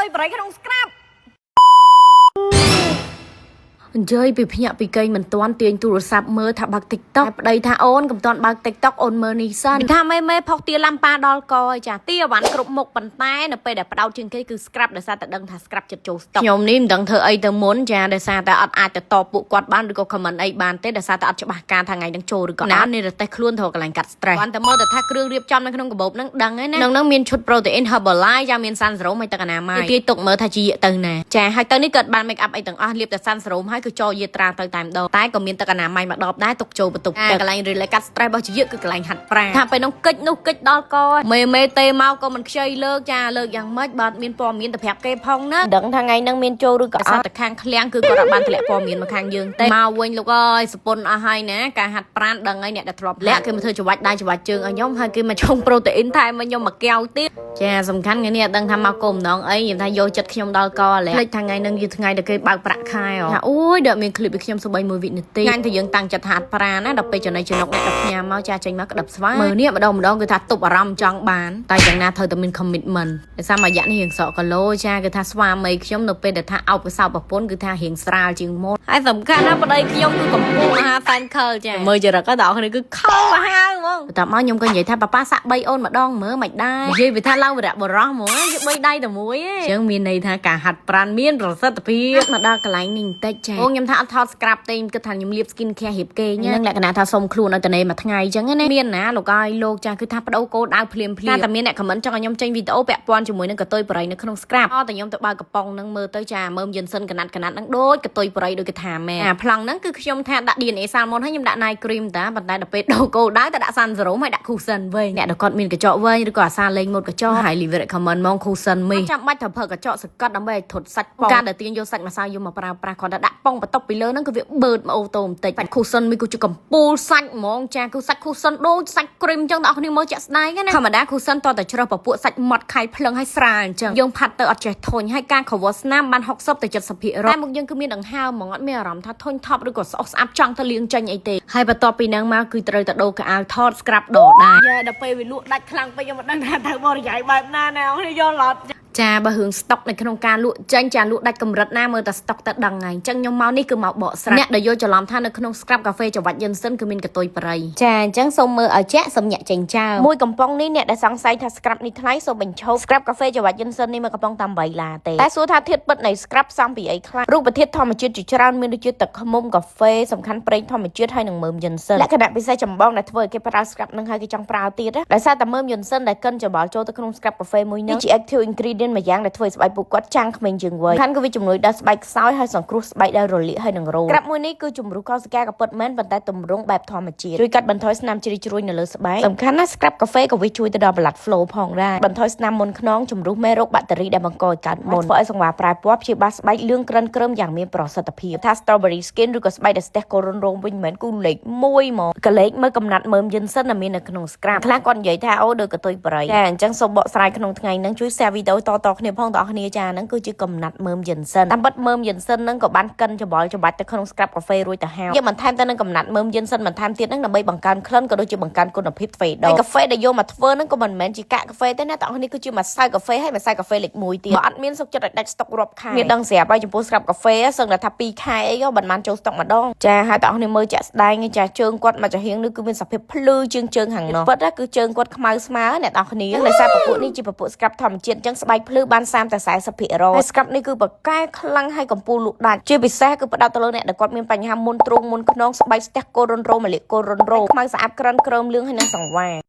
tôi phải cái đông scrap chơi bị nhạ bị cây mình toán tiền tủ sạp mơ thả bạc tiktok đây thả ôn cầm toàn bạc tiktok ôn mơ ní sân thả mê phọc tia lam pa đo coi chả tia bán cục một bàn tay nó pe để bắt đầu trên cái cứ scrap để sao ta đăng thả scrap chật chỗ stop nhom ní đăng thơ ấy tớ muốn chả để sao ta ai ta to bộ quạt bán được có comment ấy bán tết để sao ta cho bạc ca thằng ngày đăng trôi được có ná nên là tay luôn thôi cái lạnh cắt stress quan tâm mơ để thả kêu riệp trong nó không có bột nó đăng ấy nè nó miên chút protein herbalife cho miên san rau mấy ta cái nào mai tia tục mơ thả chi từ nè chả hai tớ ní cật ban make up ấy từng liệp để san rau hai cứ cho ye traតាមដងតែក៏មានទឹកអនាម័យមកដបដែរទុកចូលបន្ទប់តែកន្លែង relay កាត់ stress របស់ជាគឺកន្លែងហាត់ប្រាថាពេលនោះកិច្ចនោះកិច្ចដល់កមេទេមកក៏មិនខ្ចីលើកចាលើកយ៉ាងម៉េចបាទមានព័ត៌មានទៅប្រាប់គេផងណាដឹងថាថ្ងៃហ្នឹងមានចូលឬក៏អត់តែខាងឃ្លាំងគឺគាត់បានធ្លាក់ព័ត៌មានមកខាងយើងទេមកវិញលោកអើយសពុនអស់ហើយណាការហាត់ប្រាណដឹងហើយអ្នកដែលធ្លាប់លាក់គេមកធ្វើច្រវាច់ដៃច្រវាច់ជើងឲ្យខ្ញុំហើយគេមកឆុង protein ថែមមកខ្ញុំមកកែវទៀតចាសំខាន់ថ្ងៃនេះអត់ដឹងថាមកគោម្ដងអីខ្ញុំថាយកចិត្តខ្ញុំដល់កឡែភ្លេចថាថ្ងៃហ្នឹងយឺថ្ងៃដែលគេបើកប្រាក់ខែថាអូយដល់មាន clip ពីខ្ញុំសបី1វិនាទីថ្ងៃដែលយើងតាំងចិត្តហាត់ប្រាណាដល់ពេលចំណៃចំណុកអ្នកដល់ផ្ញើមកចាចេញមកក្តាប់ស្វាមើលនេះម្ដងគឺថាទប់អារម្មណ៍ចង់បានតែយ៉ាងណាត្រូវតែមាន commitment ដោយសារមួយរយៈនេះរៀងសក់គីឡូចាគឺថាស្វាមីខ្ញុំនៅពេលដែលថាអោបកសោប្រពន្ធគឺថារៀងស្រាលជាងមុនហើយសំខាន់ណាប្តីខ្ញុំគឺកំពុងមហាសានខលចាមើលចរិតក៏ដល់គ្នាគឺខលមហាហ្មងតែមកខ្ញុំក៏និយាយថាប៉ាប៉ាសាក់3អូនម្ដងមើលមិនដែរនិយាយវាថាឡើងវរៈបរោះហ្មងគឺ3ដៃតែមួយឯងអញ្ចឹងមានន័យថាការហាត់ប្រាណមានប្រសិទ្ធភាពមកដល់កន្លែងនេះបន្តិចចាអូខ្ញុំថាអត់ថត scrap ទេគិតថាខ្ញុំលាប skin care រៀបគេហ្នឹងលក្ខណៈថាសុំខ្លួនឲ្យតនេមួយថ្ងៃអញ្ចឹងណាមានណាលោកឲ្យលោកចាគឺថាបដូរគោលដៅភ្លាមតែមានអ្នក comment ចង់ឲ្យខ្ញុំចេញវីដេអូពាក់ព័ន្ធជាមួយនឹងកតុយបរិយនៅក្នុង scrap តែខ្ញុំទៅបើកកំប៉ុងហ្នឹងមើលទៅចាមើលយិនសិនកណាត់ហ្នឹងដូចកតុយបរិយដូចគេថាមែនប្លង់ហ្នឹងគឺខ្ញុំថាដាក់ DNA salmon ហើយខ្ញុំដាក់ night cream តាប៉ុន្តែដល់ពេលដូរគោលដៅតែដាក់ sun serum ហើយដាក់ cushion វិញអ្នកដែលគាត់មានកញ្ចក់វែងឬក៏អាសាលេងម៉ូតកញ្ចក់ហើយ leave comment មក cushion មីចាំបាច់ត្រូវប្រើកញ្ចក់សកត់ដើម្បីឲ្យធត់សាច់ប៉ងការដែលទាញយកសាច់ម្សៅយកមកប្រើប្រាស់គាត់ដាក់ប៉ងបន្ទប់ពីលើហ្នឹងគឺវាបឺតមកអូតូបន្តិចបាច់ cushion មីគឺជាកំពូលសាច់ហ្មងចាគឺសាច់ cushion ដូចសាច់ cream អញ្ចឹងអ្នកនរគ្នាមើលជាក់ស្ដែងណាធម្មតា cushion តតែជ្រើសពពួកសាច់ម៉ត់ខៃភ្លឹងហើយស្រាលអញ្ចឹងយើងផាត់ទៅអត់ចេះធុញហើយការ cover ស្នាមបាន60ទៅ 70% តែមុខយើងគឺមានដង្ហើមហ្មងអត់មានអារម្មណ៍ថាធុញថប់ឬក៏ស្អុះស្អាប់ចង់ទៅលាងចេញអីទេហើយបន្ទាប់ពីហ្នឹងមកគឺត្រូវតែដូរកៅអៅថត scrap ដដែរយ៉ាដល់ពេលវាលក់ដាច់ខ្លាំងពេកខ្ញុំមិនដឹងថាត្រូវបរិយាយបែបណាអ្នកនរគ្នាយល់អត់ចាបើរឿងស្តុកនៅក្នុងការលក់ចេញចាលក់ដាច់កម្រិតណាមើលតែស្តុកតែដឹងហើយអញ្ចឹងខ្ញុំមកនេះគឺមកបកស្រាយអ្នកដែលយកច្រឡំថានៅក្នុង scrap កាហ្វេចង្វាច់យិនសិនគឺមានកតុយបរិយចាអញ្ចឹងសូមមើលឲ្យជាក់សូមញាក់ចេញចោលមួយកំប៉ុងនេះអ្នកដែលសង្ស័យថា scrap នេះថ្លៃសូមបញ្ឈប់ scrap កាហ្វេចង្វាច់យិនសិននេះមួយកំប៉ុងតាម8ឡាទេតែសួរថាធាតុពិតនៃ scrap សំពីអីខ្លះរូបធាតុធម្មជាតិជាច្រើនមានដូចជាទឹកឃ្មុំកាហ្វេសំខាន់ប្រេងធម្មជាតិហើយនិងមើមយិនសិនលក្ខណៈពិសេសចម្បងដែលធ្វើឲ្យគេប្រើ scrap នឹងហើយគេចង់ប្រើទៀតដោយសារតែមើមយិនសិនដែលកិនច្របល់ចូលទៅក្នុង scrap កាហ្វេមួយនេះជា active ingredient មួយយ៉ាងដែលធ្វើឲ្យស្បែកពួកគាត់ចាំងក្មេងជាងវ័យខាន់គឺវាជំនួយដល់ស្បែកខ្សោយហើយសង្គ្រោះស្បែកដែលរលាកហើយនឹងរោមក្រាបមួយនេះគឺជំរុះកោសិកាក៏ពិតមែនប៉ុន្តែទម្រង់បែបធម្មជាតិជួយកាត់បន្ថយស្នាមជ្រីជ្រួញនៅលើស្បែកសំខាន់ណាស់ scrap កាហ្វេក៏វាជួយទៅដល់ blood flow ផងដែរបន្ថយស្នាមមុនខ្នងជំរុះមេរោគបាក់តេរីដែលបង្កឲ្យកើតមុនធ្វើឲ្យសង្វារប្រែពណ៌ព្យាបាលស្បែកលឿងក្រិនក្រឹមយ៉ាងមានប្រសិទ្ធភាពថា strawberry skin ឬក៏ស្បែកដែលស្ទះកូរុនរោមវិញមិនមែនគូលេខ1ហ្មងកលេខមើលកំណាត់មើមយិនសិនដែលមាននៅក្នុង scrap ខ្លះគាត់និយាយថាអូដូចកតុយបរិយតែអញ្ចឹងសូមបកស្រាយក្នុងថ្ងៃហ្នឹងជួយ share វីដេអូតគ្នាផងបងប្អូនគ្នាចាហ្នឹងគឺជាកំណាត់មើមយិនសិនតាមពិតមើមយិនសិនហ្នឹងក៏បានកិនច្បល់ច្បាច់ទៅក្នុង scrap កាហ្វេរួចទៅហើយយកបន្ថែមទៅនឹងកំណាត់មើមយិនសិនបន្ថែមទៀតហ្នឹងដើម្បីបង្កើនក្លិនក៏ដូចជាបង្កើនគុណភាពទ្វេដងហើយកាហ្វេដែលយកមកធ្វើហ្នឹងក៏មិនមែនជាកាកកាហ្វេទេណាបងប្អូននេះគឺជាម្សៅកាហ្វេហើយម្សៅកាហ្វេលេខ1ទៀតបើអត់មានសុខចិត្តឲ្យដាច់ស្តុករាប់ខែមានដឹងស្រាប់ហើយចំពោះ scrap កាហ្វេសឹងតែថា2ខែអីក៏មិនបានចូលស្តុកម្ដងចាហើយបងប្អូនមើលជាក់ស្ដែងចាជើងគាត់មកចាហៀងនេះគឺមានសភាពភ្លឺជាងជើងខាងនោះពិតណាគឺជើងគាត់ខ្មៅស្មើអ្នកនរគ្នាដោយសារពពួកនេះជាពពួក scrap ធម្មជាតិអញ្ចឹងស្បែកភ្លឺបាន30តែ 40% ហើយ scrap នេះគឺបកែខ្លាំងហើយកំពូលលក់ដាច់ជាពិសេសគឺផ្ដោតទៅលើអ្នកដែលគាត់មានបញ្ហាមុនទ្រូងមុនខ្នងស្បែកស្ទះកូរុនរោមមាលាកូរុនរោខ្មៅស្អាតក្រិនក្រឹមលឿងហើយនិងសង្វារ